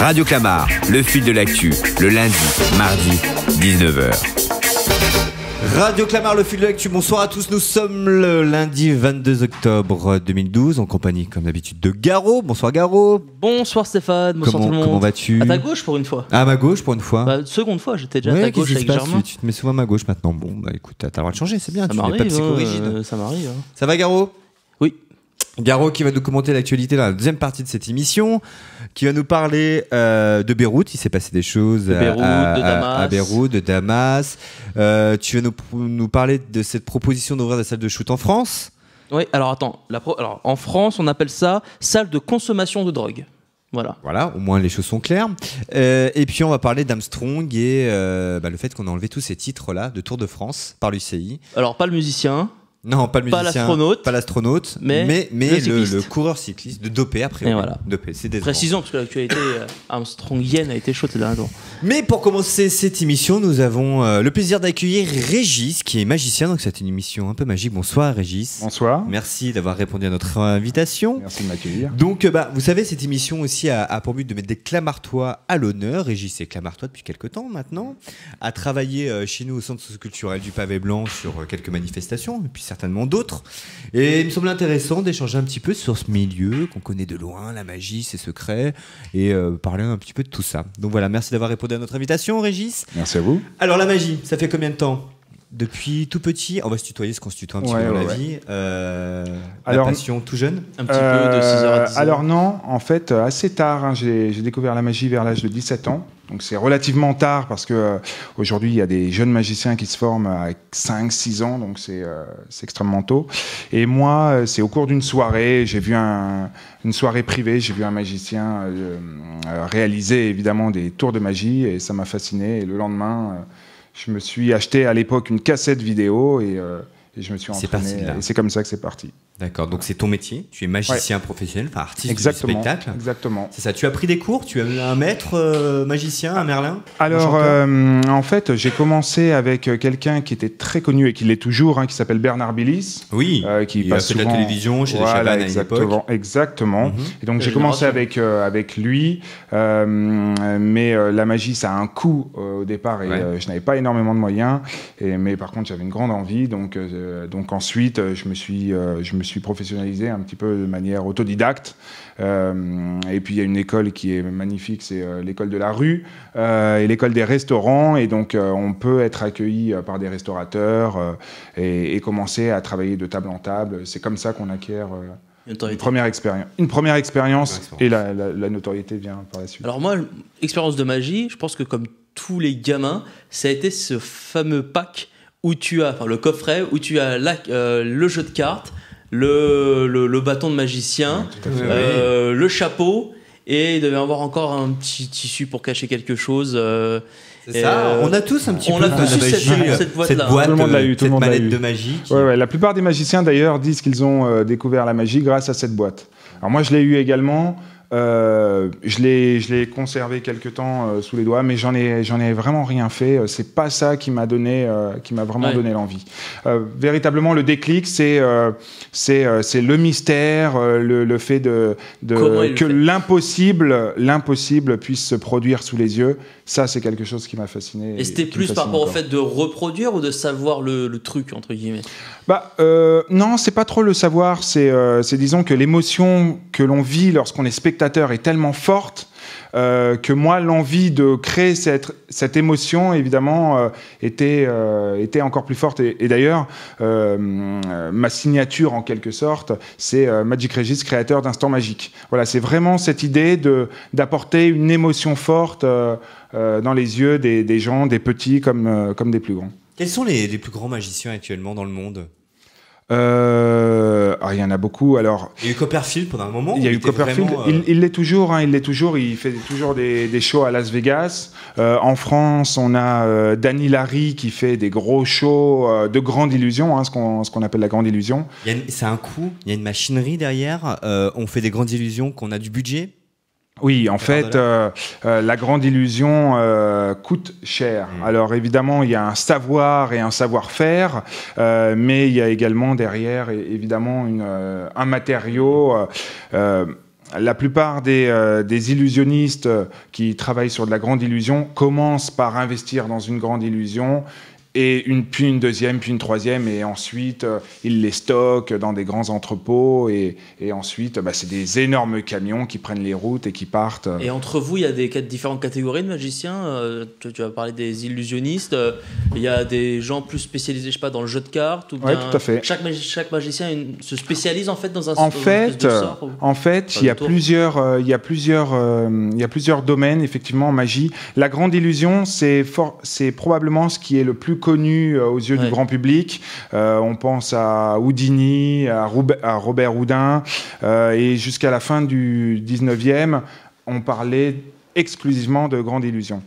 Radio Clamart, le fil de l'actu, le lundi, mardi, 19h. Radio Clamart, le fil de l'actu, bonsoir à tous, nous sommes le lundi 22 octobre 2012, en compagnie comme d'habitude de Garo. Bonsoir Garo. Bonsoir Stéphane, bonsoir tout le monde. Comment vas-tu? À ta gauche pour une fois. À ma gauche pour une fois. Bah, seconde fois, j'étais déjà à ta gauche avec Germain. Tu te mets souvent à ma gauche maintenant. Bon, bah écoute, t'as le droit de changer, c'est bien, Ça tu n'es m'arrive, pas psychorigide. ça m'arrive. Ça va Garo? Oui. Garo qui va nous commenter l'actualité dans la deuxième partie de cette émission, qui va nous parler de Beyrouth. Il s'est passé des choses de Beyrouth, de Damas. À Beyrouth, de Damas. Tu vas nous parler de cette proposition d'ouvrir des salles de shoot en France. Oui, alors attends. Alors, en France, on appelle ça salle de consommation de drogue. Voilà, au moins les choses sont claires. Et puis on va parler d'Armstrong et le fait qu'on a enlevé tous ces titres-là de Tour de France par l'UCI. Alors pas le musicien. Non, pas le musicien, pas l'astronaute, mais le coureur cycliste de dopé après. Voilà. Dopé, c'est décevant. Précisons parce que l'actualité Armstrongienne a été chaude ces derniers jours. Mais pour commencer cette émission, nous avons le plaisir d'accueillir Régis, qui est magicien. Donc c'est une émission un peu magique. Bonsoir Régis. Bonsoir. Merci d'avoir répondu à notre invitation. Merci de m'accueillir. Donc vous savez, cette émission aussi a pour but de mettre des Clamartois à l'honneur. Régis est Clamartois depuis quelques temps maintenant. A travaillé chez nous au Centre socioculturel du Pavé Blanc sur quelques manifestations, et puis certainement d'autres. Et il me semble intéressant d'échanger un petit peu sur ce milieu qu'on connaît de loin, la magie, ses secrets, et parler un petit peu de tout ça. Donc voilà, merci d'avoir répondu à notre invitation, Régis. Merci à vous. Alors la magie, ça fait combien de temps? Depuis tout petit, on va se tutoyer, ce qu'on se tutoie un petit peu dans la vie. La passion tout jeune? Un petit peu de 6h à 10h. Alors non, en fait, assez tard. Hein, j'ai découvert la magie vers l'âge de 17 ans. Donc c'est relativement tard parce que aujourd'hui il y a des jeunes magiciens qui se forment à 5-6 ans, donc c'est extrêmement tôt. Et moi, c'est au cours d'une soirée, j'ai vu une soirée privée, j'ai vu un magicien réaliser évidemment des tours de magie et ça m'a fasciné. Et le lendemain, je me suis acheté à l'époque une cassette vidéo et je me suis entraîné. Et c'est comme ça que c'est parti. D'accord, donc c'est ton métier, tu es magicien professionnel, enfin artiste du spectacle. Exactement. C'est ça, tu as pris des cours, tu as eu un maître magicien, un Merlin? Alors, en fait, j'ai commencé avec quelqu'un qui était très connu et qui l'est toujours, hein, qui s'appelle Bernard Billis. Oui, qui il passe a fait de la télévision chez les Chabannes à l'époque. Exactement. Et donc j'ai commencé avec lui, mais la magie, ça a un coût au départ et je n'avais pas énormément de moyens. Mais par contre, j'avais une grande envie, donc ensuite, je me suis professionnalisé un petit peu de manière autodidacte. Et puis il y a une école qui est magnifique, c'est l'école de la rue et l'école des restaurants. Et donc on peut être accueilli par des restaurateurs et commencer à travailler de table en table. C'est comme ça qu'on acquiert une première expérience. Et la notoriété vient par la suite. Alors moi, expérience de magie, je pense que comme tous les gamins, ça a été ce fameux pack où tu as, enfin le coffret, où tu as le jeu de cartes, le bâton de magicien, le chapeau, et il devait y avoir encore un petit tissu pour cacher quelque chose. C'est ça, on a tous un petit peu cette boîte-là. Tout le monde l'a eu, cette manette de magie. La plupart des magiciens d'ailleurs disent qu'ils ont découvert la magie grâce à cette boîte. Alors moi je l'ai eu également. Je l'ai conservé quelques temps sous les doigts, mais j'en ai vraiment rien fait. C'est pas ça qui m'a vraiment donné l'envie. Véritablement, le déclic, c'est le mystère, le fait que l'impossible puisse se produire sous les yeux. Ça, c'est quelque chose qui m'a fasciné. Et c'était plus par rapport au fait de reproduire ou de savoir le truc, entre guillemets? Non, c'est pas trop le savoir. C'est disons que l'émotion que l'on vit lorsqu'on est spectateur est tellement forte que moi, l'envie de créer cette émotion, évidemment, était encore plus forte. Et d'ailleurs, ma signature, en quelque sorte, c'est Magic Régis, créateur d'Instant Magique. Voilà, c'est vraiment cette idée d'apporter une émotion forte dans les yeux des gens, des petits comme des plus grands. Quels sont les plus grands magiciens actuellement dans le monde? Il y en a beaucoup. Alors, il y a eu Copperfield pendant un moment. Il y a eu Copperfield. Il l'est toujours. Il l'est toujours. Il fait toujours des shows à Las Vegas. En France, on a Danny Larry qui fait des gros shows de grande illusion, hein, ce qu'on appelle la grande illusion. C'est un coût. Il y a une machinerie derrière. On fait des grandes illusions, qu'on a du budget. Oui, en fait, la grande illusion coûte cher. Alors évidemment, il y a un savoir et un savoir-faire, mais il y a également derrière, évidemment, un matériau. la plupart des illusionnistes qui travaillent sur de la grande illusion commencent par investir dans une grande illusion, et puis une deuxième, puis une troisième, et ensuite ils les stockent dans des grands entrepôts, et ensuite c'est des énormes camions qui prennent les routes et qui partent. Et entre vous, il y a différentes catégories de magiciens. Tu vas parler des illusionnistes. Il y a des gens plus spécialisés, je sais pas, dans le jeu de cartes. Oui, tout à fait. Chaque magicien se spécialise en fait dans un en fait, sort. En fait, il y a plusieurs domaines effectivement en magie. La grande illusion, c'est probablement ce qui est le plus connu aux yeux du grand public. On pense à Houdini, à Robert Houdin, et jusqu'à la fin du 19e, on parlait exclusivement de grande illusion.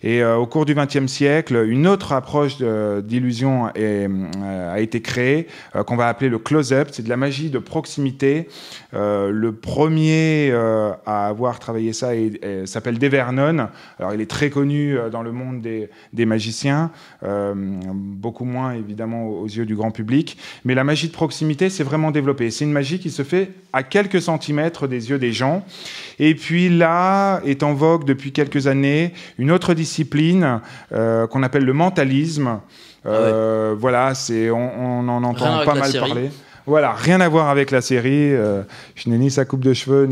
Et au cours du XXe siècle, une autre approche d'illusion a été créée, qu'on va appeler le close-up. C'est de la magie de proximité. Le premier à avoir travaillé ça s'appelle Dave Vernon. Alors, il est très connu dans le monde des magiciens, beaucoup moins évidemment aux yeux du grand public. Mais la magie de proximité s'est vraiment développée. C'est une magie qui se fait à quelques centimètres des yeux des gens. Et puis là, est en vogue depuis quelques années une autre discipline qu'on appelle le mentalisme. Voilà, on en entend pas mal parler. Voilà, rien à voir avec la série. Je n'ai ni sa coupe de cheveux,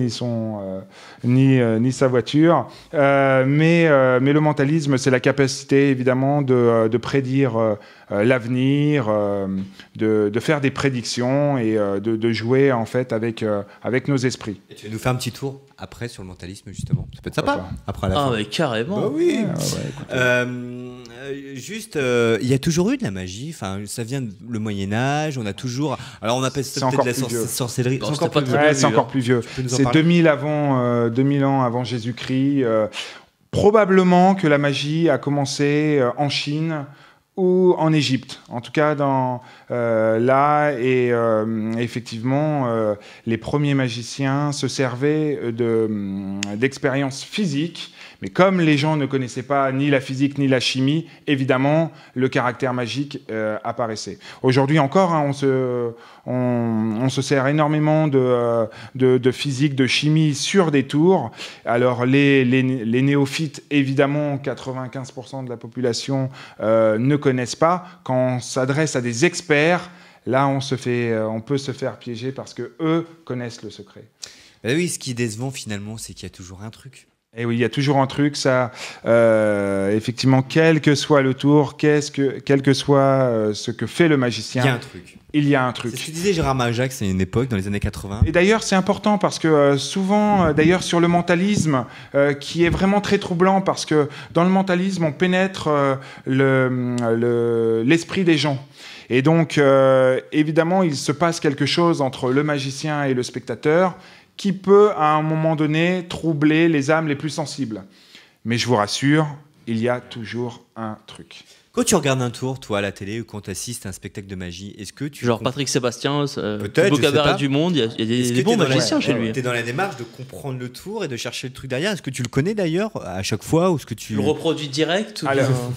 ni sa voiture. Mais le mentalisme, c'est la capacité, évidemment, de prédire l'avenir, de faire des prédictions et de jouer, en fait, avec nos esprits. Et tu vas nous faire un petit tour après sur le mentalisme, justement. Ça peut être sympa. Après, à la fin. Mais carrément. Bah oui. Juste, il y a toujours eu de la magie. Enfin, ça vient le Moyen-Âge. On a toujours. Alors, on appelle ça peut-être de la sorcellerie. C'est encore plus vieux. C'est 2000 ans avant Jésus-Christ. Probablement que la magie a commencé en Chine ou en Égypte. En tout cas, là, et effectivement, les premiers magiciens se servaient d'expériences physiques. Mais comme les gens ne connaissaient pas ni la physique ni la chimie, évidemment, le caractère magique apparaissait. Aujourd'hui encore, on se sert énormément de physique, de chimie sur des tours. Alors, les néophytes, évidemment, 95% de la population ne connaissent pas. Quand on s'adresse à des experts, là, on peut se faire piéger parce qu'eux connaissent le secret. Oui, ce qui est décevant, finalement, c'est qu'il y a toujours un truc. Et oui, il y a toujours un truc, ça, effectivement, quel que soit le tour, quel que soit ce que fait le magicien, il y a un truc. C'est ce que disait Gérard Majax à une époque, dans les années 80. Et d'ailleurs, c'est important parce que souvent, d'ailleurs, sur le mentalisme, qui est vraiment très troublant, parce que dans le mentalisme, on pénètre l'esprit des gens. Et donc, évidemment, il se passe quelque chose entre le magicien et le spectateur, qui peut, à un moment donné, troubler les âmes les plus sensibles. Mais je vous rassure, il y a toujours un truc. Quand tu regardes un tour, toi, à la télé, ou quand tu assistes à un spectacle de magie, est-ce que tu... Genre Patrick Sébastien, peut-être, beau cabaret du monde, il y a des bons magiciens chez lui. Tu es dans la démarche de comprendre le tour et de chercher le truc derrière. Est-ce que tu le connais d'ailleurs à chaque fois, ou est-ce que tu le reproduis direct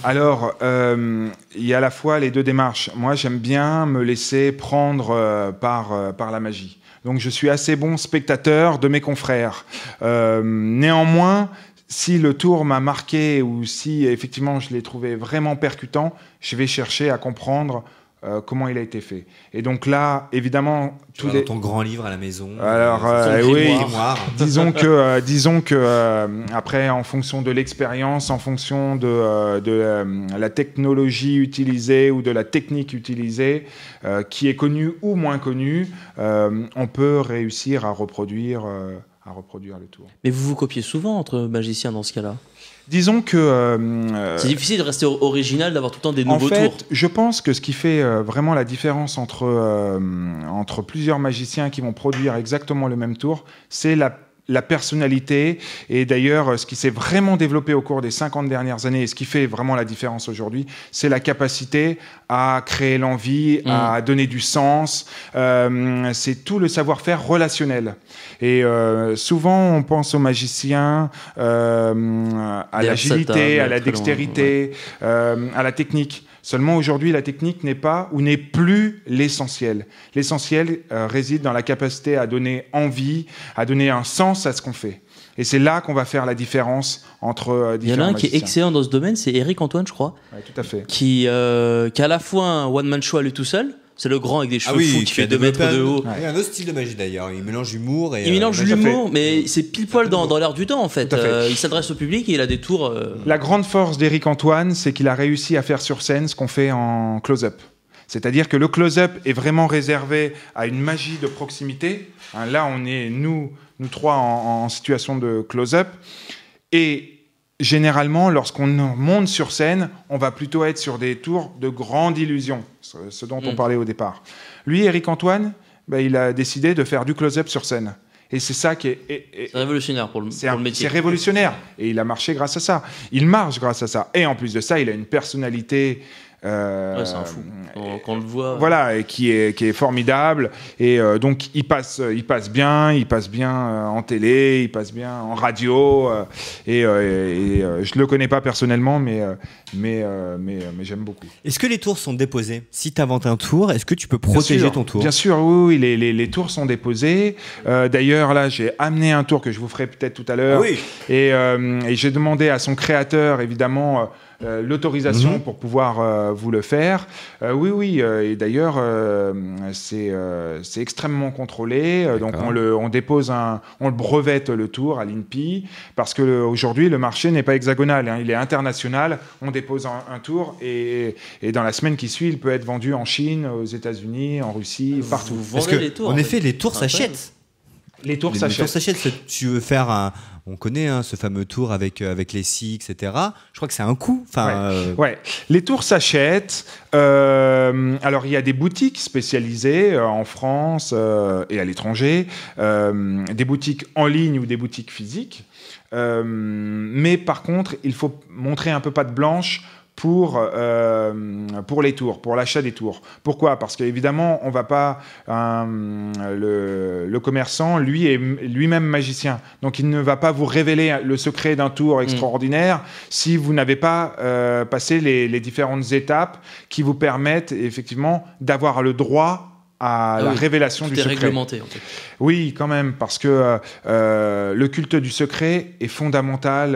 Alors, il y a à la fois les deux démarches. Moi, j'aime bien me laisser prendre par la magie. Donc, je suis assez bon spectateur de mes confrères. Néanmoins, si le tour m'a marqué ou si, effectivement, je l'ai trouvé vraiment percutant, je vais chercher à comprendre comment il a été fait. Et donc là, évidemment... Dans ton grand livre à la maison. Alors, oui, disons que après, en fonction de l'expérience, en fonction de la technologie utilisée ou de la technique utilisée, qui est connue ou moins connue, on peut réussir à reproduire le tour. Mais vous vous copiez souvent entre magiciens dans ce cas-là ? Disons que... c'est difficile de rester original, d'avoir tout le temps des nouveaux tours. En fait, je pense que ce qui fait vraiment la différence entre plusieurs magiciens qui vont produire exactement le même tour, c'est la personnalité. Et d'ailleurs, ce qui s'est vraiment développé au cours des 50 dernières années, et ce qui fait vraiment la différence aujourd'hui, c'est la capacité à créer l'envie, à donner du sens. C'est tout le savoir-faire relationnel. Et souvent, on pense aux magiciens, à l'agilité, à la dextérité, à la technique. Seulement aujourd'hui, la technique n'est pas ou n'est plus l'essentiel. L'essentiel réside dans la capacité à donner envie, à donner un sens à ce qu'on fait. Et c'est là qu'on va faire la différence entre différents magiciens. Il y en a un qui est excellent dans ce domaine, c'est Eric Antoine, je crois. Oui, tout à fait. Qui a à la fois un one-man show à lui tout seul. C'est le grand avec des cheveux fous qui fait 2 mètres de haut. Il y a un autre style de magie d'ailleurs. Il mélange humour et. Il mélange l'humour, mais c'est pile poil dans l'air du temps en fait. Il s'adresse au public et il a des tours. La grande force d'Eric Antoine, c'est qu'il a réussi à faire sur scène ce qu'on fait en close-up. C'est-à-dire que le close-up est vraiment réservé à une magie de proximité. Là, on est, nous trois, en situation de close-up. Et généralement, lorsqu'on monte sur scène, on va plutôt être sur des tours de grande illusion, ce dont on parlait au départ. Lui, Eric Antoine, il a décidé de faire du close-up sur scène. Et c'est ça qui est c'est révolutionnaire pour le métier. C'est révolutionnaire. Et il a marché grâce à ça. Il marche grâce à ça. Et en plus de ça, il a une personnalité... c'est un fou. Quand on le voit. Voilà, et qui est formidable. Et donc, il passe bien en télé, il passe bien en radio. Je ne le connais pas personnellement, mais j'aime beaucoup. Est-ce que les tours sont déposées ? Si tu inventes un tour, est-ce que tu peux protéger ton tour ? Bien sûr, oui, les tours sont déposés. D'ailleurs, là, j'ai amené un tour que je vous ferai peut-être tout à l'heure. Oui. Et j'ai demandé à son créateur, évidemment... l'autorisation pour pouvoir vous le faire. Oui, et d'ailleurs, c'est extrêmement contrôlé. Donc, on le brevette le tour à l'INPI, parce qu'aujourd'hui, le marché n'est pas hexagonal, il est international. On dépose un tour, et dans la semaine qui suit, il peut être vendu en Chine, aux États-Unis, en Russie, partout. Parce que, les tours, en effet, les tours s'achètent. Les tours s'achètent. Tu veux faire on connaît ce fameux tour avec les scies, etc. Je crois que c'est un coût. Ouais. Les tours s'achètent. Alors, il y a des boutiques spécialisées en France et à l'étranger, des boutiques en ligne ou des boutiques physiques. Mais par contre, il faut montrer un peu patte blanche pour les tours, pour l'achat des tours. Pourquoi ? Parce qu'évidemment, on va pas... le commerçant, lui, est lui-même magicien. Donc, il ne va pas vous révéler le secret d'un tour extraordinaire si vous n'avez pas passé les différentes étapes qui vous permettent, effectivement, d'avoir le droit à la révélation du secret. C'est réglementé, en fait. Oui, quand même, parce que le culte du secret est fondamental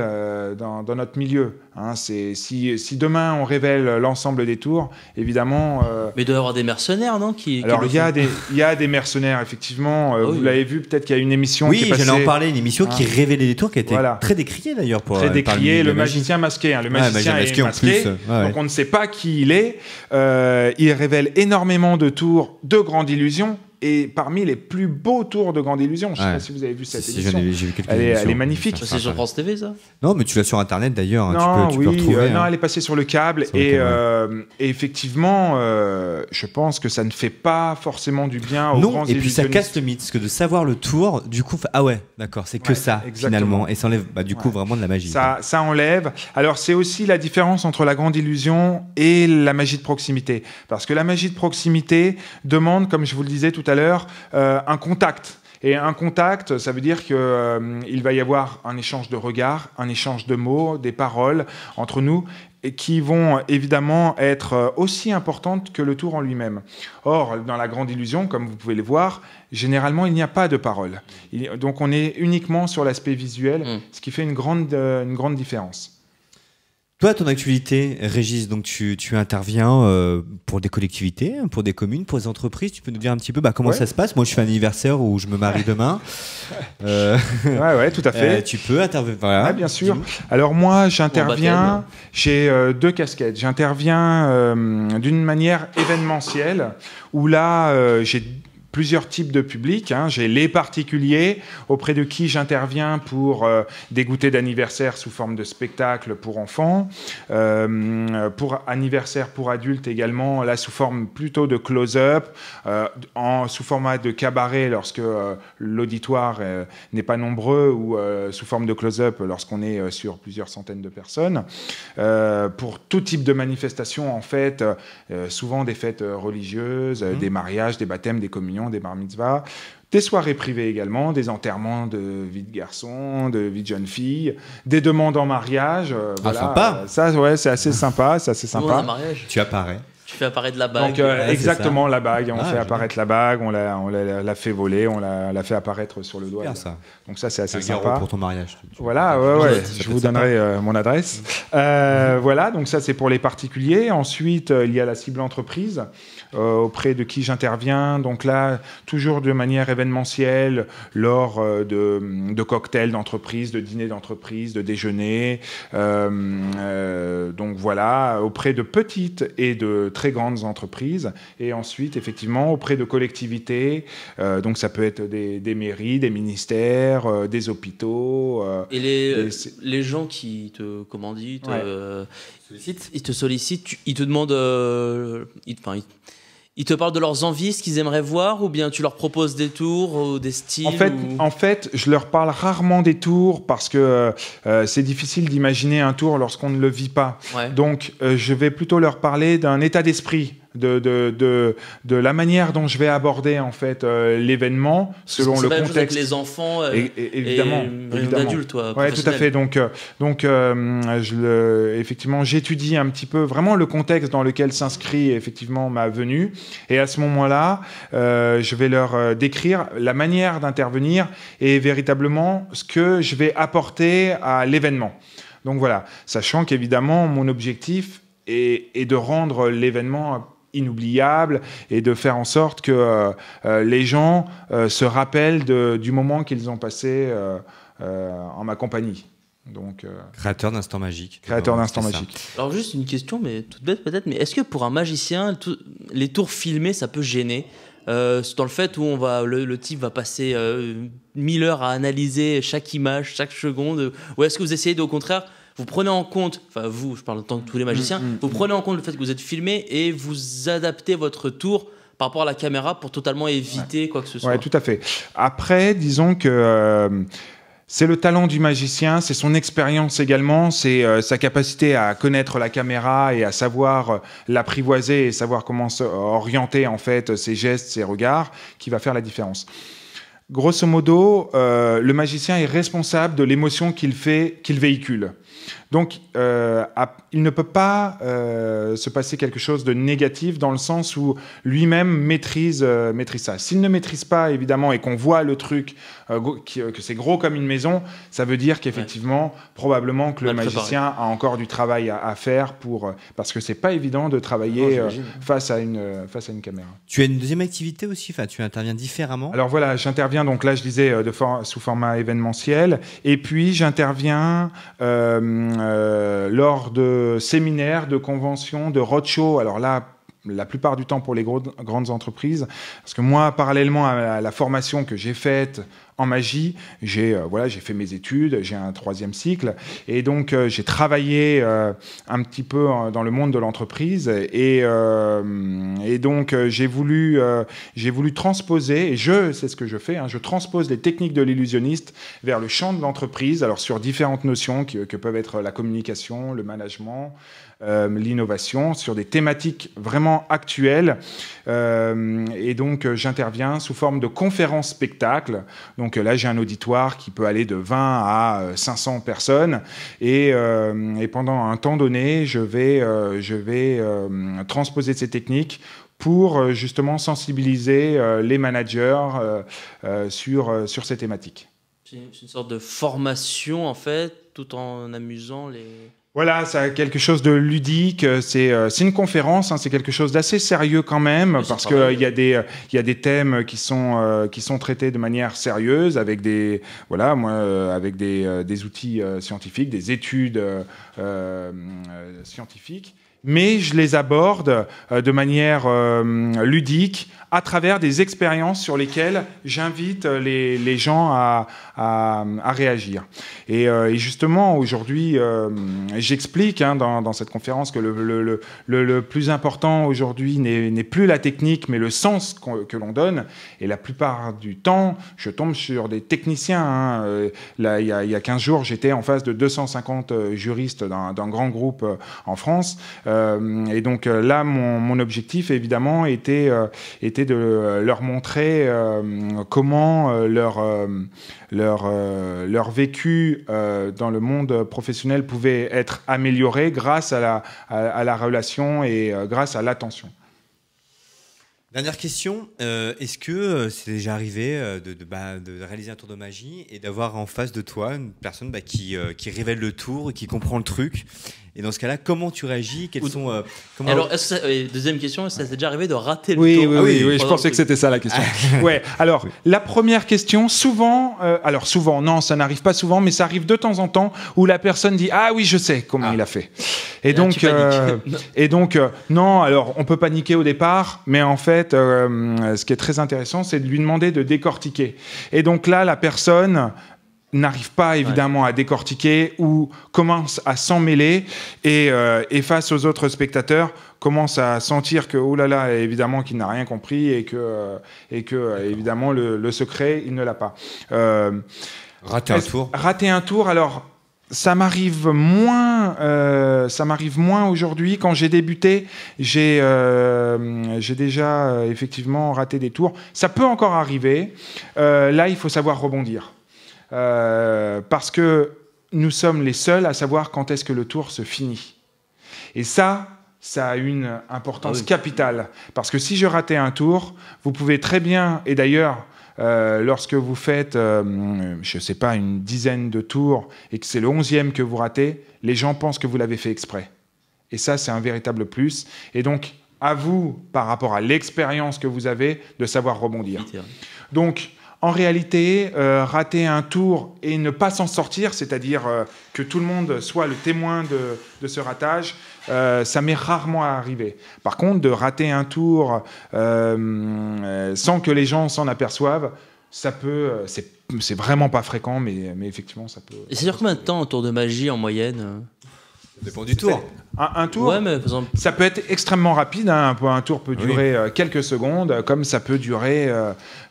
dans notre milieu. Si demain on révèle l'ensemble des tours, évidemment... Mais il doit y avoir des mercenaires, non Alors, il y a des mercenaires, effectivement. Vous l'avez vu, peut-être qu'il y a une émission qui est passée... Oui, j'allais en parler, une émission qui révélait des tours, qui a été très décriée, d'ailleurs. Très décriée, le magicien masqué. Le magicien est masqué, donc on ne sait pas qui il est. Il révèle énormément de tours de grande illusion. Et parmi les plus beaux tours de Grande Illusion, je ne sais pas si vous avez vu cette émission, j'ai vu quelques elle est magnifique. C'est sur France TV, ça ? Non, mais tu l'as sur Internet d'ailleurs. Tu peux retrouver. Non, elle est passée sur le câble. Et effectivement, je pense que ça ne fait pas forcément du bien aux grands illusionnistes. Et puis ça casse le mythe, parce que de savoir le tour, du coup, d'accord, c'est que ça, finalement. Et ça enlève du coup vraiment de la magie. Ça enlève. Alors, c'est aussi la différence entre la Grande Illusion et la magie de proximité. Parce que la magie de proximité demande, comme je vous le disais tout à l'heure, un contact. Et un contact, ça veut dire qu'il va y avoir un échange de regards, un échange de mots, des paroles entre nous, et qui vont évidemment être aussi importantes que le tour en lui-même. Or, dans la Grande Illusion, comme vous pouvez le voir, généralement, il n'y a pas de paroles. Donc, on est uniquement sur l'aspect visuel, ce qui fait une grande différence. Toi, ton actualité, Régis, donc tu interviens pour des collectivités, pour des communes, pour des entreprises. Tu peux nous dire un petit peu comment ça se passe ? Moi, je fais un anniversaire où je me marie demain. Ouais, tout à fait. Tu peux intervenir. Voilà. Bien sûr. Alors moi, j'interviens. J'ai 2 casquettes. J'interviens d'une manière événementielle, où là, j'ai plusieurs types de publics. J'ai les particuliers auprès de qui j'interviens pour des goûters d'anniversaire sous forme de spectacle pour enfants, pour anniversaire pour adultes également, là sous forme plutôt de close-up, sous format de cabaret lorsque l'auditoire n'est pas nombreux, ou sous forme de close-up lorsqu'on est sur plusieurs centaines de personnes, pour tout type de manifestations en fait, souvent des fêtes religieuses, des mariages, des baptêmes, des communions, évidemment, des bar mitzvahs, des soirées privées également, des enterrements de vie de garçon, de vie de jeune fille, des demandes en mariage. Voilà, sympa. Ça, ouais, c'est assez sympa, c'est assez sympa. Un mariage. Tu apparais. Tu fais apparaître la bague. Donc exactement la bague, on fait génial. apparaître la bague, on l'a fait voler, on l'a fait apparaître sur le doigt. Super, ça. Donc ça c'est assez Un sympa. garrot pour ton mariage. Voilà, ouais, je vous donnerai mon adresse. Voilà, donc ça c'est pour les particuliers. Ensuite, il y a la cible entreprise auprès de qui j'interviens. Donc là, toujours de manière événementielle, lors de cocktails d'entreprise, de dîners d'entreprise, de déjeuners. Donc voilà, auprès de petites et de très grandes entreprises. Et ensuite, effectivement, auprès de collectivités. Donc ça peut être des mairies, des ministères, des hôpitaux. Et les gens qui te commanditent, ils te sollicitent, ils te demandent, ils te parlent de leurs envies, ce qu'ils aimeraient voir, ou bien tu leur proposes des tours ou des styles En fait, je leur parle rarement des tours parce que c'est difficile d'imaginer un tour lorsqu'on ne le vit pas. Ouais. Donc, je vais plutôt leur parler d'un état d'esprit. De la manière dont je vais aborder en fait l'événement selon le contexte. Avec les enfants évidemment, et les adultes, toi. Ouais, tout à fait. Donc effectivement, j'étudie un petit peu vraiment le contexte dans lequel s'inscrit effectivement ma venue, et à ce moment-là, je vais leur décrire la manière d'intervenir et véritablement ce que je vais apporter à l'événement. Donc voilà, sachant qu'évidemment mon objectif est de rendre l'événement inoubliable et de faire en sorte que les gens se rappellent du moment qu'ils ont passé en ma compagnie. Donc, créateur d'instants magiques. Créateur d'instants magiques. Alors juste une question, mais toute bête peut-être, mais est-ce que pour un magicien, les tours filmés, ça peut gêner dans le fait où le type va passer 1000 heures à analyser chaque image, chaque seconde, ou est-ce que vous essayez au contraire, vous prenez en compte, enfin vous, je parle en tant que tous les magiciens, vous prenez en compte le fait que vous êtes filmé et vous adaptez votre tour par rapport à la caméra pour totalement éviter quoi que ce soit. Oui, tout à fait. Après, disons que c'est le talent du magicien, c'est son expérience également, c'est sa capacité à connaître la caméra et à savoir l'apprivoiser et savoir comment orienter en fait ses gestes, ses regards, qui va faire la différence. Grosso modo, le magicien est responsable de l'émotion qu'il véhicule. Donc, il ne peut pas se passer quelque chose de négatif dans le sens où lui-même maîtrise ça. S'il ne maîtrise pas, évidemment, et qu'on voit le truc, que c'est gros comme une maison, ça veut dire qu'effectivement, probablement que le magicien a encore du travail à faire parce que c'est pas évident de travailler face à une caméra. Tu as une deuxième activité aussi, tu interviens différemment. Alors voilà, j'interviens, donc là je disais, sous format événementiel, et puis j'interviens lors de séminaires, de conventions, de roadshows. Alors là, la plupart du temps pour les grandes entreprises, parce que moi, parallèlement à la formation que j'ai faite en magie, j'ai fait mes études, j'ai un 3e cycle, et donc j'ai travaillé un petit peu dans le monde de l'entreprise, et donc j'ai voulu transposer, et c'est ce que je fais, je transpose les techniques de l'illusionniste vers le champ de l'entreprise, alors sur différentes notions que peuvent être la communication, le management, l'innovation, sur des thématiques vraiment actuelles, et donc j'interviens sous forme de conférences-spectacles. Donc là, j'ai un auditoire qui peut aller de 20 à 500 personnes, et pendant un temps donné, je vais transposer ces techniques pour justement sensibiliser les managers sur ces thématiques. C'est une sorte de formation en fait, tout en amusant les... Voilà, ça a quelque chose de ludique. C'est une conférence, c'est quelque chose d'assez sérieux quand même, parce que il y a des thèmes qui sont traités de manière sérieuse avec des outils scientifiques, des études scientifiques. Mais je les aborde de manière ludique, à travers des expériences sur lesquelles j'invite les gens à réagir. Et justement, aujourd'hui, j'explique dans cette conférence que le plus important aujourd'hui n'est plus la technique, mais le sens que l'on donne. Et la plupart du temps, je tombe sur des techniciens. Là, il y a 15 jours, j'étais en face de 250 juristes d'un grand groupe en France. Et donc là, mon objectif, évidemment, était de leur montrer comment leur vécu dans le monde professionnel pouvait être amélioré grâce à la relation et grâce à l'attention. Dernière question, est-ce que c'est déjà arrivé de réaliser un tour de magie et d'avoir en face de toi une personne qui révèle le tour, qui comprend le truc? Et dans ce cas-là, comment tu réagis? Alors, deuxième question, ça s'est déjà arrivé de rater le tour? Oui, je pensais que c'était ça la question. Ouais. Alors, la première question, souvent, non, ça n'arrive pas souvent, mais ça arrive de temps en temps où la personne dit « Ah oui, je sais comment il a fait ». Et donc, non, alors on peut paniquer au départ, mais en fait, ce qui est très intéressant, c'est de lui demander de décortiquer. Et donc là, la personne n'arrive pas évidemment à décortiquer ou commence à s'en mêler et face aux autres spectateurs commence à sentir que oh là là, évidemment qu'il n'a rien compris et que évidemment le secret il ne l'a pas. Rater un tour, alors ça m'arrive moins aujourd'hui. Quand j'ai débuté, j'ai déjà effectivement raté des tours. Ça peut encore arriver. Là, il faut savoir rebondir. Parce que nous sommes les seuls à savoir quand est-ce que le tour se finit. Et ça a une importance capitale. Parce que si je ratais un tour, vous pouvez très bien, et d'ailleurs, lorsque vous faites, je ne sais pas, une dizaine de tours, et que c'est le 11e que vous ratez, les gens pensent que vous l'avez fait exprès. Et ça, c'est un véritable plus. Et donc, à vous, par rapport à l'expérience que vous avez, de savoir rebondir. Donc, en réalité, rater un tour et ne pas s'en sortir, c'est-à-dire que tout le monde soit le témoin de ce ratage, ça m'est rarement arrivé. Par contre, de rater un tour sans que les gens s'en aperçoivent, ça peut, c'est vraiment pas fréquent, mais effectivement, ça peut. Et ça dure combien de temps un tour de magie en moyenne? Ça dépend du tour. Un tour, ouais, mais par exemple... ça peut être extrêmement rapide. Hein. Un tour peut durer quelques secondes, comme ça peut durer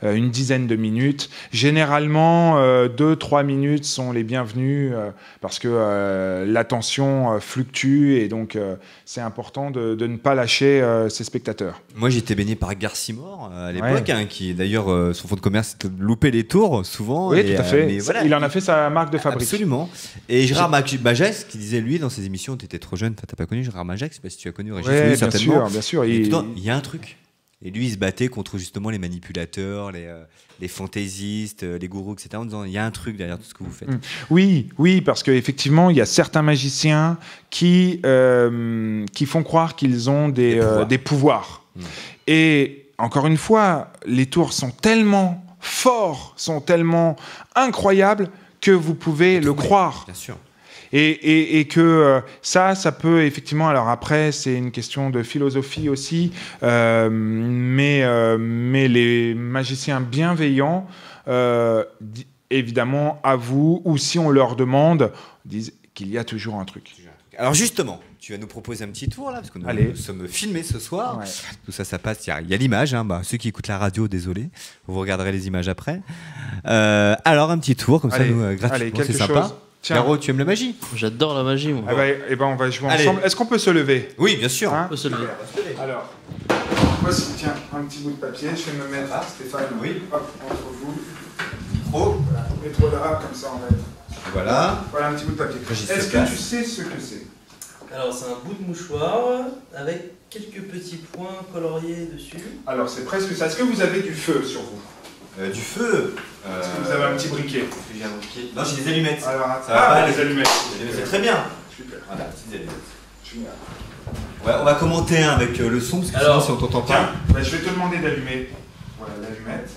une dizaine de minutes. Généralement, 2-3 minutes sont les bienvenues parce que l'attention fluctue et donc c'est important de ne pas lâcher ses spectateurs. Moi, j'étais baigné par Garcimore à l'époque, qui d'ailleurs, son fonds de commerce, c'était de louper les tours souvent. Oui, tout à fait. Voilà. Il en a fait sa marque de fabrique. Absolument. Et Gérard Majax, qui disait, lui, dans ses émissions, tu étais trop jeune, t'as pas connu Gérard Majax, je sais pas si tu as connu Régis, oui, certainement. Bien sûr. Il y a un truc. Et lui, il se battait contre justement les manipulateurs, les fantaisistes, les gourous, etc. En disant, il y a un truc derrière tout ce que vous faites. Oui, parce qu'effectivement, il y a certains magiciens qui font croire qu'ils ont des pouvoirs. Et encore une fois, les tours sont tellement forts, sont tellement incroyables que vous pouvez le croire. Bien sûr. Et que ça peut effectivement, alors après c'est une question de philosophie aussi, mais les magiciens bienveillants évidemment avouent, ou si on leur demande, disent qu'il y a toujours un truc. Alors justement, tu vas nous proposer un petit tour là, parce que nous sommes filmés ce soir. Ouais. Tout ça passe, il y a l'image, hein, ceux qui écoutent la radio, désolé, vous regarderez les images après. Alors un petit tour, comme ça, nous, gratuitement, c'est sympa. Caro, tu aimes la magie? J'adore la magie, moi. On va jouer ensemble. Est-ce qu'on peut se lever? Oui, bien sûr. On peut se lever. Alors, voici, tiens, un petit bout de papier. Je vais me mettre, Stéphane, hop, entre vous. Voilà, mets-toi là, comme ça on va être. Voilà un petit bout de papier. Est-ce que tu sais ce que c'est? Alors, c'est un bout de mouchoir avec quelques petits points coloriés dessus. Alors, c'est presque ça. Est-ce que vous avez du feu sur vous? Du feu. Est-ce que vous avez un petit briquet? Non, j'ai des allumettes. Alors, les allumettes. C'est très bien. Super. Voilà, petites allumettes. Génial. Ouais, on va commenter avec le son, parce que sinon, si on t'entend pas. Je vais te demander d'allumer. Voilà, l'allumette.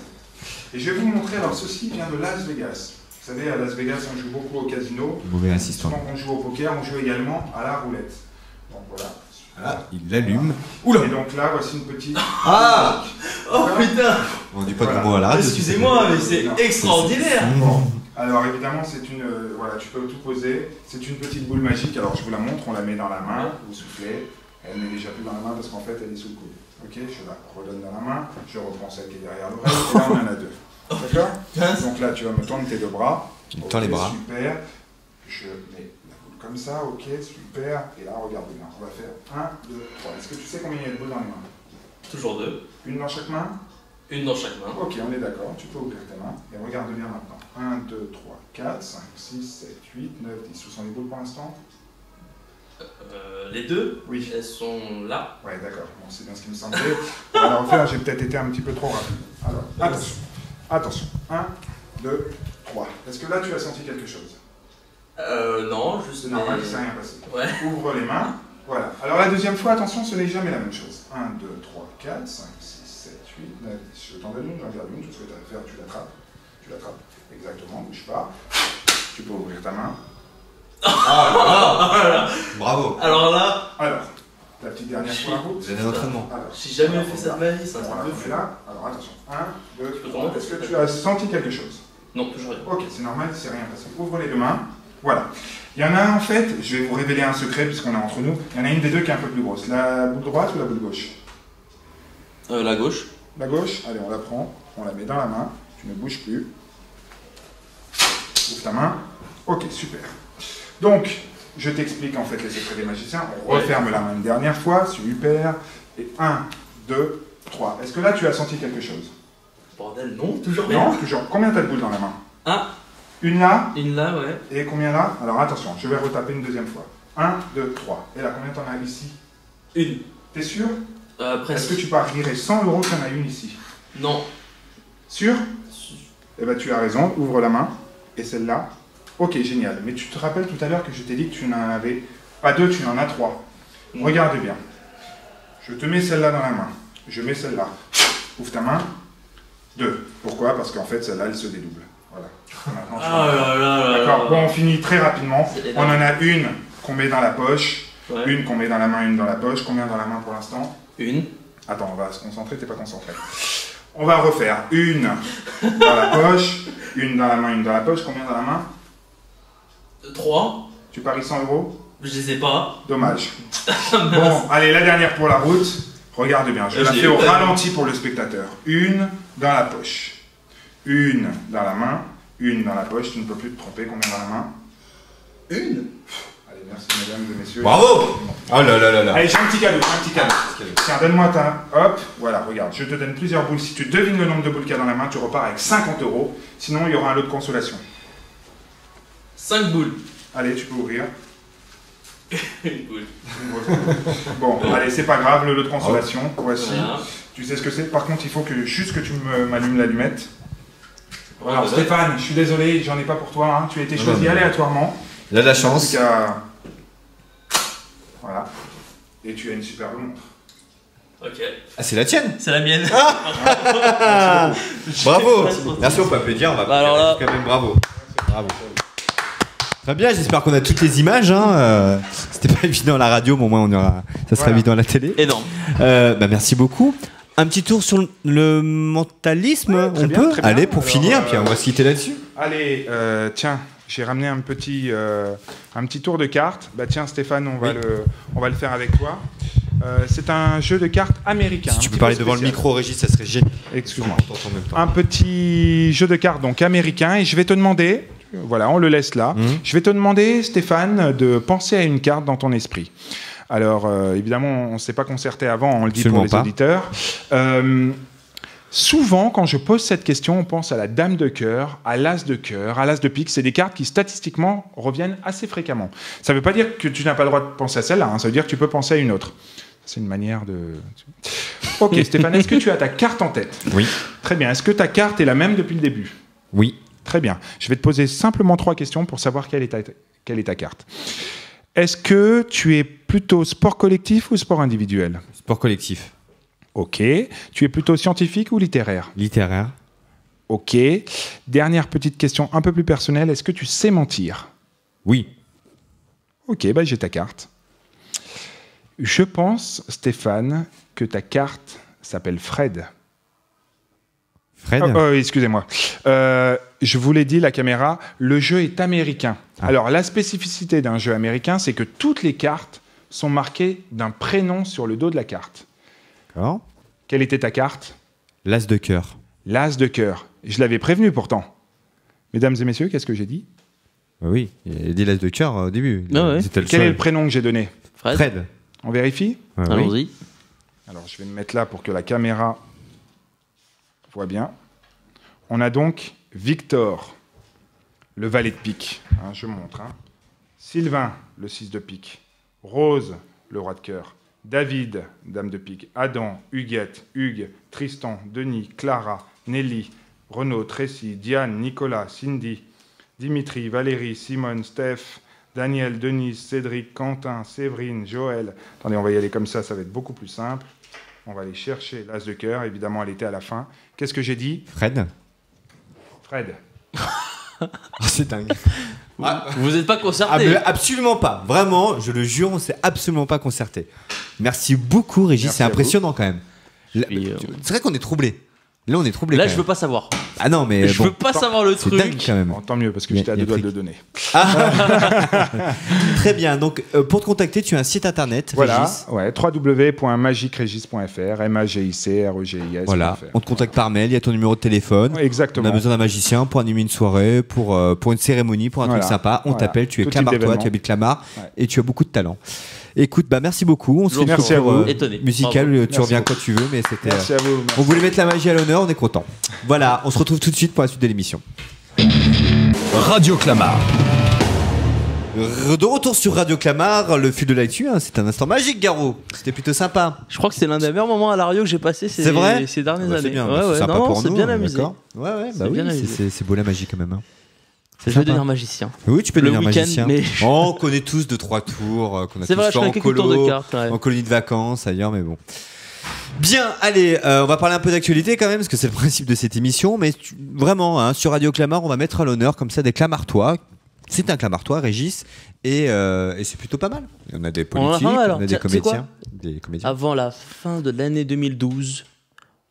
Et je vais vous montrer. Alors, ceci vient de Las Vegas. Vous savez, à Las Vegas, on joue beaucoup au casino. Mauvais assistant. Quand on joue au poker, on joue également à la roulette. Donc voilà. Ah, il l'allume. Oula! Et donc là, voici une petite. Ah! Oh putain! On dit pas de mots à la radio. Excusez-moi, mais c'est extraordinaire! Bon. Alors évidemment, c'est une. Voilà, tu peux tout poser. C'est une petite boule magique. Alors je vous la montre, on la met dans la main, vous soufflez. Elle n'est déjà plus dans la main parce qu'en fait, elle est sous le coude. Ok, je la redonne dans la main, je reprends celle qui est derrière l'oreille. Et là, on en a deux. D'accord? Donc là, tu vas me tendre tes deux bras. Tu me tends les bras. Super. Je mets la boule comme ça, ok, super. Et là, regarde bien. On va faire 1, 2, 3. Est-ce que tu sais combien il y a de boules dans les mains? Toujours 2. Une dans chaque main? Une dans chaque main. Ok, on est d'accord. Tu peux ouvrir tes mains. Et regarde bien maintenant. 1, 2, 3, 4, 5, 6, 7, 8, 9, 10. Où sont les boules pour l'instant? Les deux, oui. Elles sont là. Ouais, d'accord. Bon, c'est bien ce qui me semblait. On va la refaire. J'ai peut-être été un petit peu trop rapide. Alors, attention. Attention. 1, 2, 3. Est-ce que là, tu as senti quelque chose? Non, juste. C'est normal, il ne s'est rien passé. Ouais. Ouvre les mains. Voilà. Alors, la deuxième fois, attention, ce n'est jamais la même chose. 1, 2, 3, 4, 5, 6, 7, 8, 9, 10. Je t'en donne une, j'en garde une. Tout ce que tu as à faire, tu l'attrapes. Tu l'attrapes. Exactement, bouge pas. Tu peux ouvrir ta main. Bravo. Alors là. Alors, la petite dernière pour la route. Vous avez un entraînement. J'ai jamais fait ça de ma vie, c'est un truc de fou. Là. Alors attention. 1, 2, peux 3. Est-ce que tu as senti quelque chose? Non, toujours rien. Ok, c'est normal, c'est rien passé. Ouvre les deux mains. Voilà. Il y en a un en fait, je vais vous révéler un secret puisqu'on est entre nous. Il y en a une des deux qui est un peu plus grosse. La boule droite ou la boule gauche? La gauche. La gauche? Allez, on la prend. On la met dans la main. Tu ne bouges plus. Ouvre ta main. Ok, super. Donc, je t'explique en fait les secrets des magiciens. On referme la main une dernière fois. Super. Et 1, 2, 3. Est-ce que là, tu as senti quelque chose? Bordel, non, toujours rien. Non, toujours. Combien t'as de boules dans la main? Une là? Une là, ouais. Et combien là? Alors attention, je vais retaper une deuxième fois. 1, 2, 3. Et là, combien t'en as ici? Une. T'es sûr? Presque. Est-ce que tu parierais 100 € qu'il y en a une ici? Non. Sûr? Eh bien, tu as raison. Ouvre la main. Et celle-là? Ok, génial. Mais tu te rappelles tout à l'heure que je t'ai dit que tu n'en avais pas deux, tu en as trois. Regarde bien. Je te mets celle-là dans la main. Je mets celle-là. Ouvre ta main. 2. Pourquoi? Parce qu'en fait, celle-là, elle se dédouble. Voilà. D'accord. Bon, on finit très rapidement. On en a une qu'on met dans la poche, une qu'on met dans la main, une dans la poche. Combien dans la main pour l'instant? Une. Attends, on va se concentrer, t'es pas concentré. On va refaire une dans la poche, une dans la main, une dans la poche. Combien dans la main? 3. Tu paries 100 €? Je les ai pas. Dommage. Bon, allez, la dernière pour la route. Regarde bien, je la fais au ralenti pour le spectateur. Une dans la poche, une dans la main, une dans la poche. Tu ne peux plus te tromper. Combien dans la main? Une. Allez, merci mesdames et messieurs. Bravo. Oh là là là là. Allez, j'ai un petit cadeau, Tiens, donne-moi ta... Hop, voilà, regarde, je te donne plusieurs boules. Si tu devines le nombre de boules qu'il y a dans la main, tu repars avec 50 €. Sinon, il y aura un lot de consolation. 5 boules. Allez, tu peux ouvrir. Une boule. Bon, allez, c'est pas grave, le lot de consolation. Voici. Voilà. Tu sais ce que c'est? Par contre, il faut juste que tu m'allumes l'allumette. Voilà, Alors, Stéphane, je suis désolé, j'en ai pas pour toi. Hein. Tu as été choisi aléatoirement. Il a de la chance. Voilà. Et tu as une superbe montre. Ok. Ah, c'est la tienne? C'est la mienne. Bravo. Merci, on peut applaudir. On va alors là... quand même bravo. Bravo. Très bien, j'espère qu'on a toutes les images. Hein. C'était pas évident à la radio, mais au moins ça sera évident à la télé. Énorme. Merci beaucoup. Un petit tour sur le mentalisme, on peut? Allez, pour finir, puis on va se quitter là-dessus. Allez, tiens, j'ai ramené un petit tour de cartes. Bah tiens, Stéphane, on va le faire avec toi. C'est un jeu de cartes américain. Si tu peux parler devant le micro, Régis, ça serait génial. Excuse-moi. Un petit jeu de cartes donc américain, et je vais te demander... Voilà, on le laisse là. Je vais te demander, Stéphane, de penser à une carte dans ton esprit. Alors, évidemment, on ne s'est pas concerté avant, on le dit pour les auditeurs. Souvent, quand je pose cette question, on pense à la dame de cœur, à l'as de cœur, à l'as de pique. C'est des cartes qui, statistiquement, reviennent assez fréquemment. Ça ne veut pas dire que tu n'as pas le droit de penser à celle-là, hein. Ça veut dire que tu peux penser à une autre. C'est une manière de... Ok, Stéphane, est-ce que tu as ta carte en tête? Oui. Très bien. Est-ce que ta carte est la même depuis le début? Oui. Très bien. Je vais te poser simplement 3 questions pour savoir quelle est ta carte. Est-ce que tu es plutôt sport collectif ou sport individuel? Sport collectif. Ok. Tu es plutôt scientifique ou littéraire? Littéraire. Ok. Dernière petite question un peu plus personnelle. Est-ce que tu sais mentir? Oui. Ok, bah j'ai ta carte. Je pense, Stéphane, que ta carte s'appelle Fred. Fred? Excusez-moi. Je vous l'ai dit, la caméra, le jeu est américain. Alors, la spécificité d'un jeu américain, c'est que toutes les cartes sont marquées d'un prénom sur le dos de la carte. D'accord. Quelle était ta carte? L'as de cœur. L'as de cœur. Je l'avais prévenu pourtant. Mesdames et messieurs, qu'est-ce que j'ai dit? Oui, il a dit l'as de cœur au début. Ouais. Quel est le prénom que j'ai donné? Fred. On vérifie? Allons-y. Oui. Alors, je vais me mettre là pour que la caméra voit bien. On a donc Victor, le valet de pique. Je montre. Sylvain, le 6 de pique. Rose, le roi de cœur. David, dame de pique. Adam, Huguette, Hugues, Tristan, Denis, Clara, Nelly, Renaud, Tracy, Diane, Nicolas, Cindy, Dimitri, Valérie, Simone, Steph, Daniel, Denise, Cédric, Quentin, Séverine, Joël. Attendez, on va y aller comme ça va être beaucoup plus simple. On va aller chercher l'as de cœur. Évidemment, elle était à la fin. Qu'est-ce que j'ai dit? Fred. C'est dingue. Vous n'êtes pas concerté? Absolument pas. Vraiment, je le jure, on s'est absolument pas concerté. Merci beaucoup, Régis. C'est impressionnant quand même. C'est vrai qu'on est troublé. Là, on est troublé. Là, je veux pas savoir. Ah non, mais je veux pas savoir le truc. Dingue quand même. Bon, tant mieux parce que j'étais à deux doigts de le donner. Très bien. Donc, pour te contacter, tu as un site internet. Voilà. Régis. Ouais. www.magicregis.fr. MAGICREGIS. Voilà. On te contacte par mail. Il y a ton numéro de téléphone. Ouais, exactement. On a besoin d'un magicien pour animer une soirée, pour une cérémonie, pour un truc sympa. On t'appelle. Tu es Clamart-toi. Tu habites Clamart et tu as beaucoup de talent. Écoute, merci beaucoup. On se fait merci à vous. Musical, Bravo. tu reviens quand tu veux, mais c'était. Merci à vous. On voulait mettre la magie à l'honneur, on est content. Voilà, on se retrouve tout de suite pour la suite de l'émission. Radio Clamart. De retour sur Radio Clamart, le fil de l'actu, c'est un instant magique, Garou. C'était plutôt sympa. Je crois que c'est l'un des meilleurs moments à la radio que j'ai passé ces dernières années. C'est bien, c'est sympa pour nous. C'est bien amusé. C'est beau la magie quand même. Je vais devenir magicien. Oui, tu peux devenir magicien. Mais... on connaît tous 2-3 tours qu'on a tous fait en colo, tours de cartes, en colonie de vacances, ailleurs, mais bon. Bien, allez, on va parler un peu d'actualité quand même, parce que c'est le principe de cette émission, mais vraiment, sur Radio Clamart, on va mettre à l'honneur comme ça des Clamartois. C'est un Clamartois, Régis, et c'est plutôt pas mal. On a des politiques, on a des comédiens. Avant la fin de l'année 2012,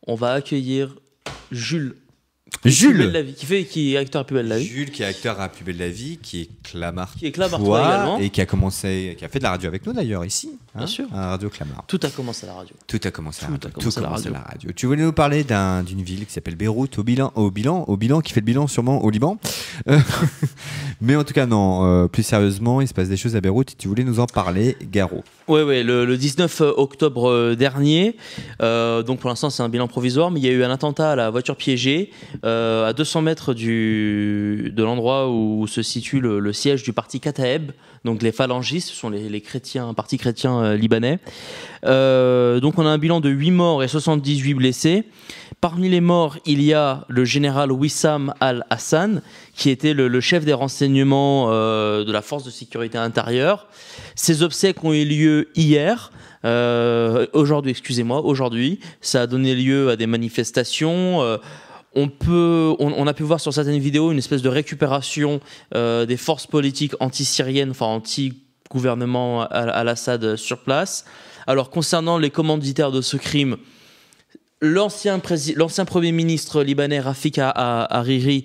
on va accueillir Jules. Jules qui est acteur à Plus belle la vie. Jules qui est acteur à Plus belle la vie, qui est Clamartois également. Et qui a commencé, qui a fait de la radio avec nous d'ailleurs ici. Bien sûr. À Radio Clamart. Tout a commencé à la radio. Tout a commencé à la radio. Tu voulais nous parler d'une ville qui s'appelle Beyrouth, au bilan, qui fait le bilan sûrement au Liban. Mais en tout cas, non, plus sérieusement, il se passe des choses à Beyrouth et tu voulais nous en parler, Garot. Oui, le 19 octobre dernier, donc pour l'instant c'est un bilan provisoire, mais il y a eu un attentat à la voiture piégée à 200 mètres de l'endroit où se situe le siège du parti Kataeb, donc les phalangistes, ce sont les chrétiens, un parti chrétien libanais. Donc on a un bilan de 8 morts et 78 blessés. Parmi les morts, il y a le général Wissam al-Hassan, qui était le chef des renseignements de la force de sécurité intérieure. Ses obsèques ont eu lieu hier. Aujourd'hui, ça a donné lieu à des manifestations. On a pu voir sur certaines vidéos une espèce de récupération des forces politiques anti-syriennes, enfin anti-gouvernement al-Assad sur place. Alors concernant les commanditaires de ce crime, l'ancien Premier ministre libanais Rafik Hariri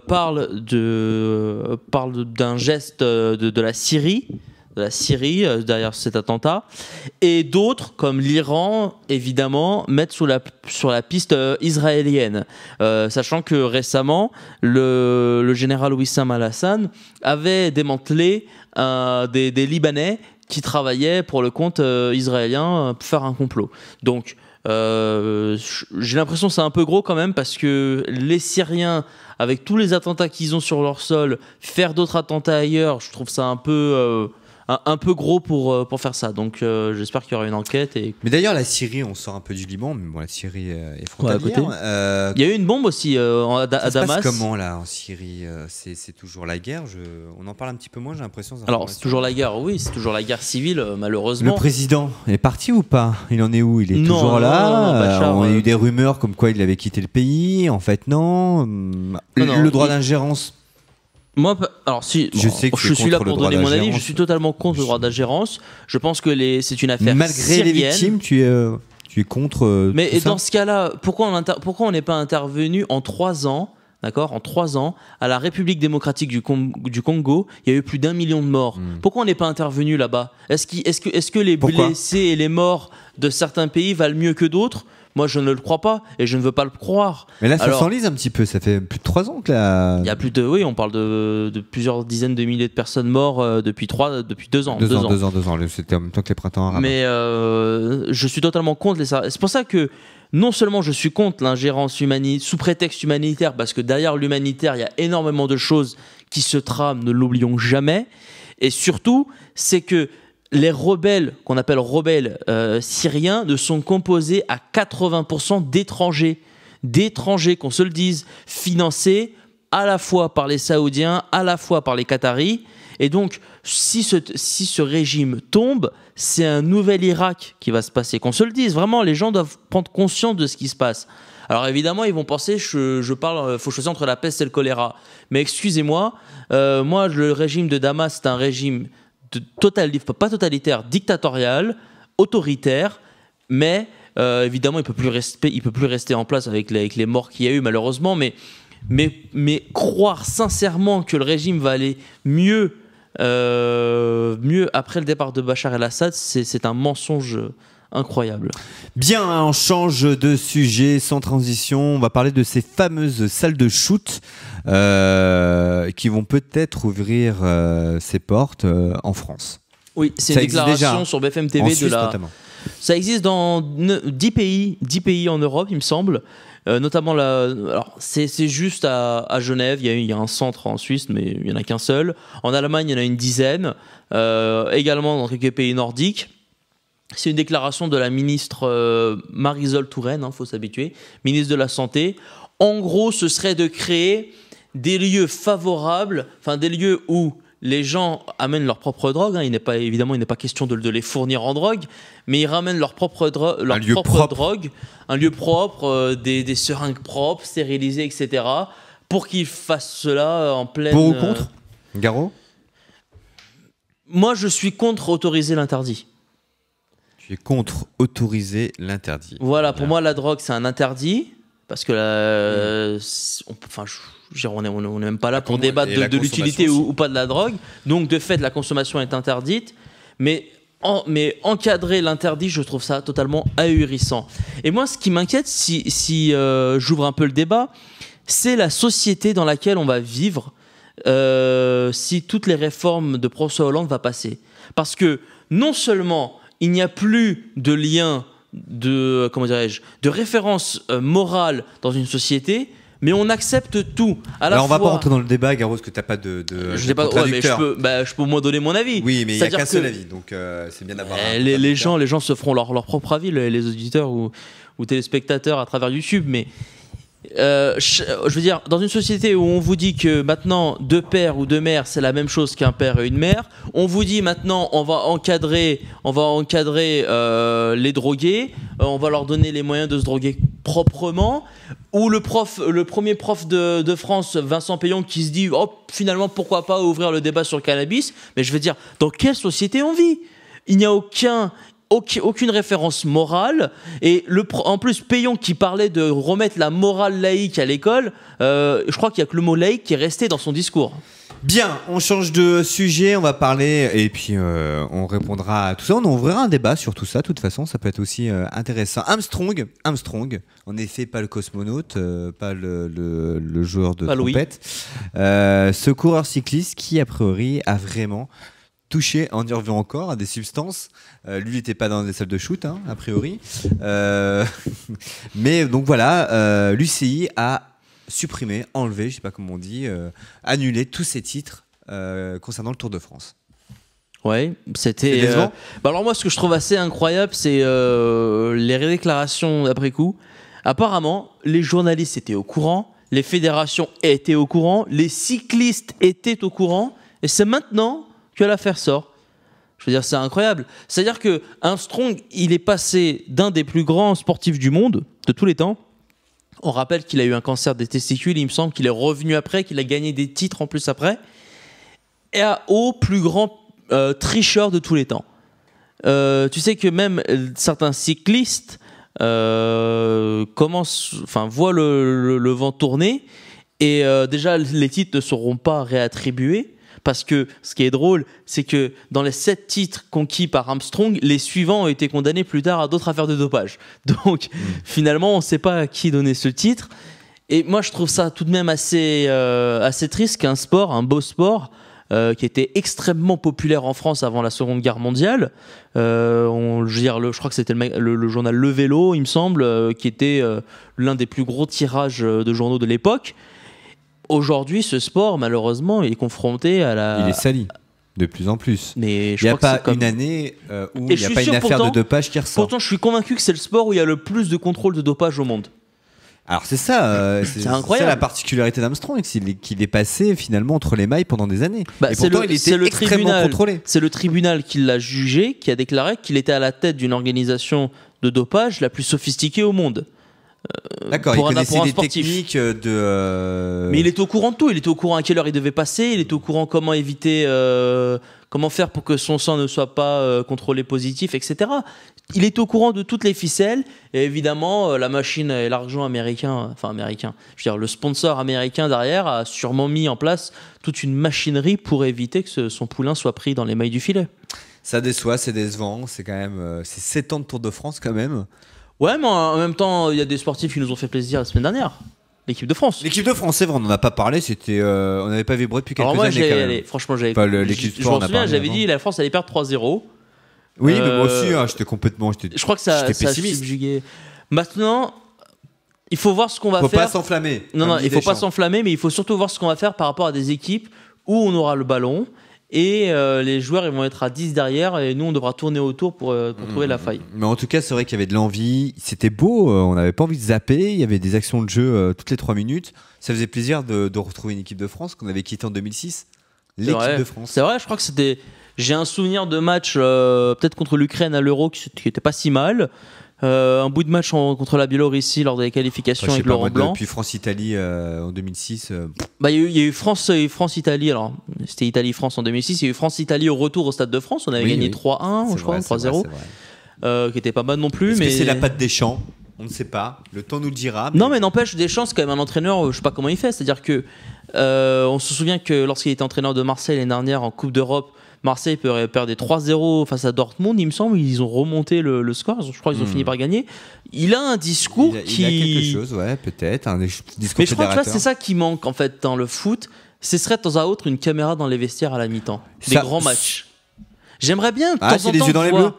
parle d'un geste de la Syrie derrière cet attentat, et d'autres comme l'Iran évidemment mettent sur la piste israélienne, sachant que récemment le général Wissam al-Hassan avait démantelé des Libanais qui travaillaient pour le compte israélien pour faire un complot. Donc j'ai l'impression que c'est un peu gros quand même, parce que les Syriens, avec tous les attentats qu'ils ont sur leur sol, faire d'autres attentats ailleurs, je trouve ça un peu gros pour faire ça. Donc j'espère qu'il y aura une enquête. Mais d'ailleurs, la Syrie, on sort un peu du Liban, mais bon, la Syrie est frontalière. Il y a eu une bombe aussi à Damas. Ça se passe comment là en Syrie? C'est toujours la guerre. On en parle un petit peu moins, j'ai l'impression. Alors c'est toujours la guerre, oui, c'est toujours la guerre civile, malheureusement. Le président est parti ou pas? Il en est où? Il est toujours là? Bachar, on a eu des rumeurs comme quoi il avait quitté le pays. En fait, non. Le droit d'ingérence. Moi, alors si, je suis là pour donner mon avis, je suis totalement contre le droit d'ingérence. Je pense que c'est une affaire malgré syrienne. Les victimes, tu es contre. Mais dans ce cas-là, pourquoi on n'est pas intervenu en 3 ans? D'accord, en 3 ans, à la République démocratique du Congo, il y a eu plus d'1 million de morts. Pourquoi on n'est pas intervenu là-bas? Est-ce que les blessés et les morts de certains pays valent mieux que d'autres? Moi, je ne le crois pas et je ne veux pas le croire. Mais là, ça s'enlise un petit peu. Ça fait plus de 3 ans que là. Il y a plus de, oui, on parle de plusieurs dizaines de milliers de personnes mortes depuis 2 ans. 2 ans. C'était en même temps que les printemps arabes. Mais je suis totalement contre les. C'est pour ça que non seulement je suis contre l'ingérence sous prétexte humanitaire, parce que derrière l'humanitaire, il y a énormément de choses qui se trament, ne l'oublions jamais. Et surtout, c'est que les rebelles, qu'on appelle rebelles syriens, ne sont composés à 80% d'étrangers. D'étrangers, qu'on se le dise, financés à la fois par les Saoudiens, à la fois par les Qataris. Et donc, si ce régime tombe, c'est un nouvel Irak qui va se passer. Qu'on se le dise, vraiment, les gens doivent prendre conscience de ce qui se passe. Alors évidemment, ils vont penser, faut choisir entre la peste et le choléra. Mais excusez-moi, moi, le régime de Damas, c'est un régime pas totalitaire, dictatorial, autoritaire, mais évidemment, il peut plus rester en place avec les morts qu'il y a eu malheureusement. Mais croire sincèrement que le régime va aller mieux après le départ de Bachar el-Assad, c'est un mensonge incroyable. Bien, on change de sujet sans transition. On va parler de ces fameuses salles de shoot qui vont peut-être ouvrir ses portes en France. Oui, c'est une déclaration sur BFM TV en Suisse, notamment. Ça existe dans 10 pays en Europe, il me semble. Notamment alors c'est juste à Genève, il y a un centre en Suisse, mais il n'y en a qu'un seul. En Allemagne, il y en a une dizaine, également dans quelques pays nordiques. C'est une déclaration de la ministre Marisol Touraine, faut s'habituer, ministre de la Santé. En gros, ce serait de créer des lieux favorables, des lieux où les gens amènent leur propre drogue. Il n'est pas question de les fournir en drogue, mais ils ramènent leur propre drogue, un lieu propre, des seringues propres, stérilisées, etc. Pour qu'ils fassent cela en pleine. Pour ou contre, Garot ? Moi, je suis contre autoriser l'interdit. Tu es contre autoriser l'interdit. Voilà, pour moi, la drogue, c'est un interdit. Parce que on n'est même pas là pour débattre de l'utilité ou pas de la drogue. Donc, de fait, la consommation est interdite. Mais encadrer l'interdit, je trouve ça totalement ahurissant. Et moi, ce qui m'inquiète, si j'ouvre un peu le débat, c'est la société dans laquelle on va vivre si toutes les réformes de François Hollande vont passer. Parce que non seulement il n'y a plus de lien de référence morale dans une société, mais on accepte tout. Alors on va pas rentrer dans le débat, Garot, parce que t'as pas de je n'ai pas, mais je peux au moins donner mon avis. Oui, mais il n'y a qu'un seul avis, donc c'est bien d'avoir. Les gens se feront leur propre avis, les auditeurs ou téléspectateurs à travers YouTube, mais je veux dire, dans une société où on vous dit que maintenant 2 pères ou 2 mères c'est la même chose qu'un père et une mère, on vous dit maintenant on va encadrer les drogués, on va leur donner les moyens de se droguer proprement, ou le premier prof de France, Vincent Payon, qui se dit finalement pourquoi pas ouvrir le débat sur le cannabis. Mais je veux dire, dans quelle société on vit ? Il n'y a aucune référence morale, et en plus Payon qui parlait de remettre la morale laïque à l'école, je crois qu'il n'y a que le mot laïque qui est resté dans son discours. Bien, on change de sujet, on va parler et puis on répondra à tout ça, on ouvrira un débat sur tout ça, de toute façon ça peut être aussi intéressant. Armstrong, en effet pas le cosmonaute, pas le joueur de trompette, ce coureur cycliste qui a priori a vraiment touché, on y revient encore, à des substances. Lui, il n'était pas dans des salles de shoot, a priori. Mais donc voilà, l'UCI a supprimé, enlevé, je ne sais pas comment on dit, annulé tous ses titres concernant le Tour de France. Ouais, c'était. Alors moi, ce que je trouve assez incroyable, c'est les déclarations d'après coup. Apparemment, les journalistes étaient au courant, les fédérations étaient au courant, les cyclistes étaient au courant, et c'est maintenant que l'affaire sort. Je veux dire, c'est incroyable. C'est-à-dire que Armstrong, il est passé d'un des plus grands sportifs du monde, de tous les temps. On rappelle qu'il a eu un cancer des testicules, il me semble qu'il est revenu après, qu'il a gagné des titres en plus après, et au plus grand tricheur de tous les temps. Tu sais que même certains cyclistes voient le vent tourner, et déjà les titres ne seront pas réattribués. Parce que ce qui est drôle, c'est que dans les 7 titres conquis par Armstrong, les suivants ont été condamnés plus tard à d'autres affaires de dopage. Donc finalement, on ne sait pas à qui donner ce titre. Et moi, je trouve ça tout de même assez triste qu'un sport, un beau sport, qui était extrêmement populaire en France avant la Seconde Guerre mondiale. Je crois que c'était le journal Le Vélo, il me semble, qui était l'un des plus gros tirages de journaux de l'époque. Aujourd'hui, ce sport, malheureusement, il est confronté à la... Il est sali, de plus en plus. Mais il n'y a pas une année où il n'y a pas une affaire de dopage qui ressort. Pourtant, je suis convaincu que c'est le sport où il y a le plus de contrôle de dopage au monde. Alors c'est ça, c'est incroyable. C'est la particularité d'Armstrong, qu'il est passé finalement entre les mailles pendant des années. Et pourtant, il était extrêmement contrôlé. C'est le tribunal qui l'a jugé, qui a déclaré qu'il était à la tête d'une organisation de dopage la plus sophistiquée au monde. D'accord, il connaissait des techniques de... Mais il était au courant de tout, il était au courant à quelle heure il devait passer, il était au courant comment éviter, comment faire pour que son sang ne soit pas contrôlé positif, etc. Il était au courant de toutes les ficelles, et évidemment, la machine et l'argent américain, je veux dire, le sponsor américain derrière a sûrement mis en place toute une machinerie pour éviter que son poulain soit pris dans les mailles du filet. Ça déçoit, c'est décevant, c'est quand même... c'est 7 ans de Tour de France quand même. Ouais, mais en même temps, il y a des sportifs qui nous ont fait plaisir la semaine dernière. L'équipe de France. L'équipe de France, c'est vrai, on n'en a pas parlé, on n'avait pas vibré depuis quelques années. Franchement, l'équipe de France, j'avais dit la France allait perdre 3-0. Oui, mais moi aussi, j'étais complètement. Je crois que ça a subjugué. Maintenant, il faut voir ce qu'on va faire. Il ne faut pas s'enflammer. Non, il ne faut pas s'enflammer, mais il faut surtout voir ce qu'on va faire par rapport à des équipes où on aura le ballon. Et les joueurs ils vont être à 10 derrière et nous on devra tourner autour pour trouver la faille. Mais en tout cas c'est vrai qu'il y avait de l'envie, c'était beau, on n'avait pas envie de zapper, il y avait des actions de jeu toutes les 3 minutes. Ça faisait plaisir de retrouver une équipe de France qu'on avait quittée en 2006. L'équipe de France. C'est vrai, je crois que c'était... J'ai un souvenir de match peut-être contre l'Ukraine à l'Euro qui était pas si mal. Un bout de match contre la Biélorussie lors des qualifications avec Laurent Blanc. Depuis France-Italie en 2006. Il y a eu France-Italie. Alors, c'était Italie-France en 2006. Il y a eu France-Italie au retour au Stade de France. On avait gagné 3-1, je crois, 3-0. Qui était pas mal non plus. Est-ce que c'est la patte Deschamps ? On ne sait pas. Le temps nous le dira. Non, mais n'empêche, Deschamps, c'est quand même un entraîneur, je sais pas comment il fait. C'est-à-dire que on se souvient que lorsqu'il était entraîneur de Marseille l'année dernière en Coupe d'Europe, Marseille perdait 3-0 face à Dortmund, il me semble. Ils ont remonté le score. Je crois qu'ils ont fini par gagner. Il a un discours qui... Il a quelque chose, ouais, peut-être. Un discours mais je crois que c'est ça qui manque, en fait, dans le foot. Ce serait de temps à autre une caméra dans les vestiaires à la mi-temps. Des grands matchs. J'aimerais bien de temps en temps les yeux dans les bleus.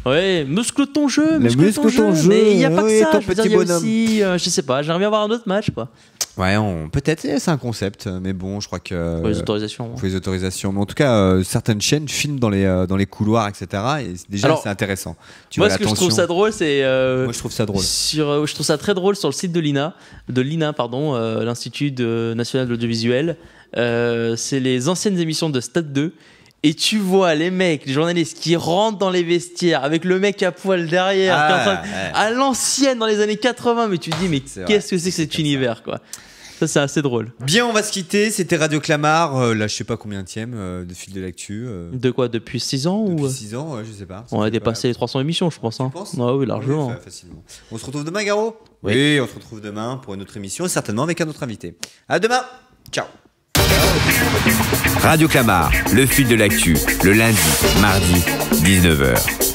Ouais, muscle ton jeu, muscle ton jeu. Mais il n'y a pas que ça. Je veux dire, il y a aussi, je sais pas, j'aimerais bien avoir un autre match, quoi. Ouais, peut-être c'est un concept, mais bon, je crois que... Faut les autorisations. Faut les autorisations. Mais en tout cas, certaines chaînes filment dans les couloirs, etc. Et déjà, c'est intéressant. Moi, ce que je trouve ça drôle, c'est... moi, je trouve ça drôle. Je trouve ça très drôle sur le site de l'INA, l'Institut national de l'audiovisuel. C'est les anciennes émissions de Stade 2. Et tu vois les mecs, les journalistes qui rentrent dans les vestiaires avec le mec à poil derrière, à l'ancienne dans les années 80, mais tu te dis, mais qu'est-ce que c'est que cet univers, quoi. Ça, c'est assez drôle. Bien, on va se quitter. C'était Radio Clamart, là, je sais pas combienième de fil de l'actu. De quoi, depuis 6 ans Depuis 6 ans, je sais pas. On a dépassé les 300 émissions, je pense. Tu penses ? Oui, largement. Oui, facilement. On se retrouve demain, Garo ? Oui, on se retrouve demain pour une autre émission, et certainement avec un autre invité. À demain. Ciao. Radio Clamart, le fil de l'actu, le lundi, mardi, 19h.